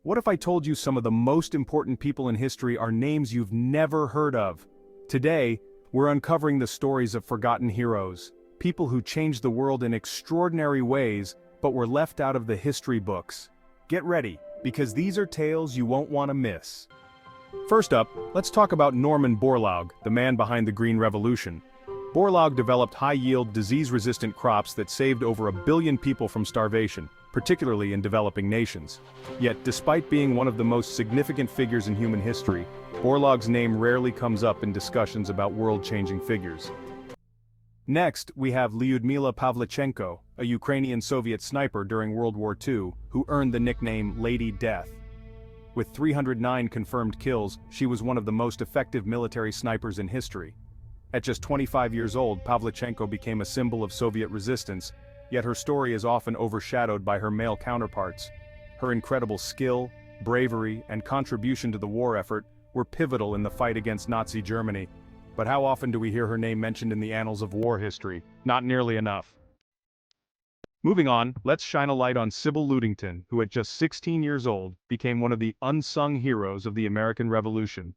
What if I told you some of the most important people in history are names you've never heard of? Today, we're uncovering the stories of forgotten heroes, people who changed the world in extraordinary ways, but were left out of the history books. Get ready, because these are tales you won't want to miss. First up, let's talk about Norman Borlaug, the man behind the Green Revolution. Borlaug developed high-yield, disease-resistant crops that saved over 1 billion people from starvation, particularly in developing nations. Yet, despite being one of the most significant figures in human history, Borlaug's name rarely comes up in discussions about world-changing figures. Next, we have Lyudmila Pavlichenko, a Ukrainian Soviet sniper during World War II, who earned the nickname Lady Death. With 309 confirmed kills, she was one of the most effective military snipers in history. At just 25 years old, Pavlichenko became a symbol of Soviet resistance, yet her story is often overshadowed by her male counterparts. Her incredible skill, bravery, and contribution to the war effort were pivotal in the fight against Nazi Germany. But how often do we hear her name mentioned in the annals of war history? Not nearly enough. Moving on, let's shine a light on Sybil Ludington, who at just 16 years old, became one of the unsung heroes of the American Revolution.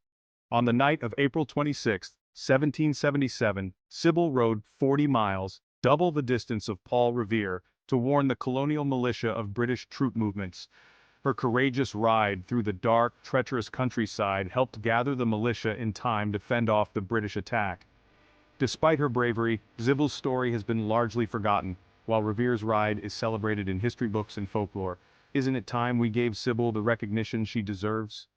On the night of April 26, 1777, Sybil rode 40 miles, double the distance of Paul Revere, to warn the colonial militia of British troop movements. Her courageous ride through the dark, treacherous countryside helped gather the militia in time to fend off the British attack. Despite her bravery, Sybil's story has been largely forgotten, while Revere's ride is celebrated in history books and folklore. Isn't it time we gave Sybil the recognition she deserves?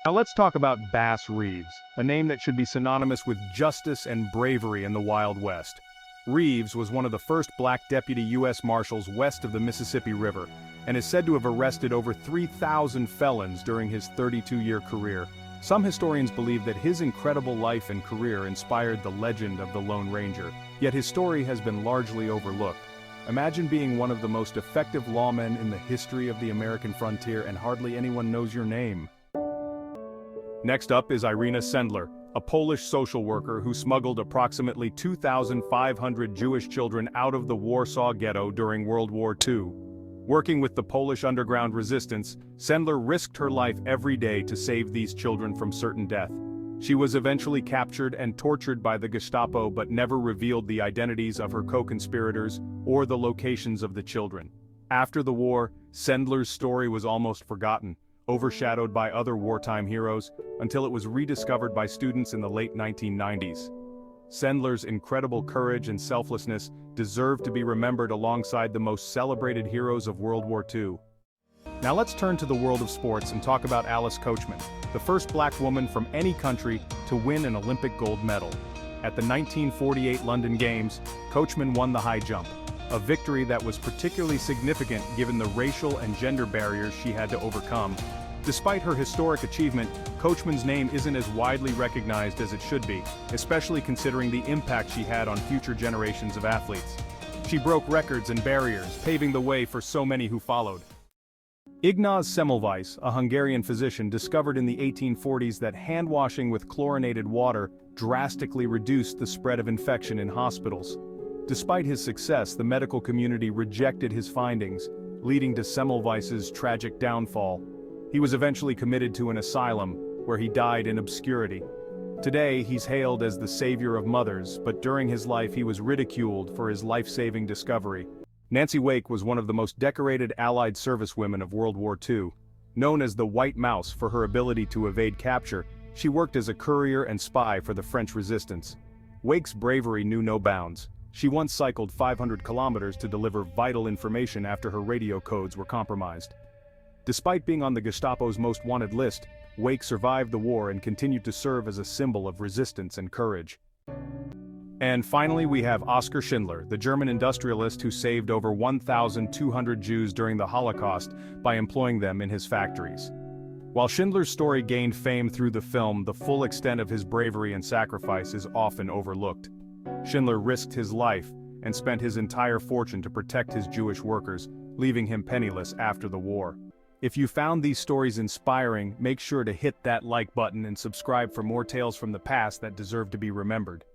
Now let's talk about Bass Reeves, a name that should be synonymous with justice and bravery in the Wild West. Reeves was one of the first black deputy U.S. Marshals west of the Mississippi River, and is said to have arrested over 3,000 felons during his 32-year career. Some historians believe that his incredible life and career inspired the legend of the Lone Ranger, yet his story has been largely overlooked. Imagine being one of the most effective lawmen in the history of the American frontier and hardly anyone knows your name. Next up is Irina Sendler, a Polish social worker who smuggled approximately 2,500 Jewish children out of the Warsaw Ghetto during World War II. Working with the Polish underground resistance, Sendler risked her life every day to save these children from certain death. She was eventually captured and tortured by the Gestapo but never revealed the identities of her co-conspirators or the locations of the children. After the war, Sendler's story was almost forgotten, overshadowed by other wartime heroes, until it was rediscovered by students in the late 1990s. Sendler's incredible courage and selflessness deserve to be remembered alongside the most celebrated heroes of World War II. Now let's turn to the world of sports and talk about Alice Coachman, the first black woman from any country to win an Olympic gold medal. At the 1948 London Games, Coachman won the high jump, a victory that was particularly significant given the racial and gender barriers she had to overcome. Despite her historic achievement, Coachman's name isn't as widely recognized as it should be, especially considering the impact she had on future generations of athletes. She broke records and barriers, paving the way for so many who followed. Ignaz Semmelweis, a Hungarian physician, discovered in the 1840s that hand-washing with chlorinated water drastically reduced the spread of infection in hospitals. Despite his success, the medical community rejected his findings, leading to Semmelweis's tragic downfall. He was eventually committed to an asylum, where he died in obscurity. Today, he's hailed as the savior of mothers, but during his life he was ridiculed for his life-saving discovery. Nancy Wake was one of the most decorated Allied servicewomen of World War II. Known as the White Mouse for her ability to evade capture, she worked as a courier and spy for the French resistance. Wake's bravery knew no bounds. She once cycled 500 kilometers to deliver vital information after her radio codes were compromised. Despite being on the Gestapo's most wanted list, Wake survived the war and continued to serve as a symbol of resistance and courage. And finally, we have Oskar Schindler, the German industrialist who saved over 1,200 Jews during the Holocaust by employing them in his factories. While Schindler's story gained fame through the film, the full extent of his bravery and sacrifice is often overlooked. Schindler risked his life and spent his entire fortune to protect his Jewish workers, leaving him penniless after the war. If you found these stories inspiring, make sure to hit that like button and subscribe for more tales from the past that deserve to be remembered.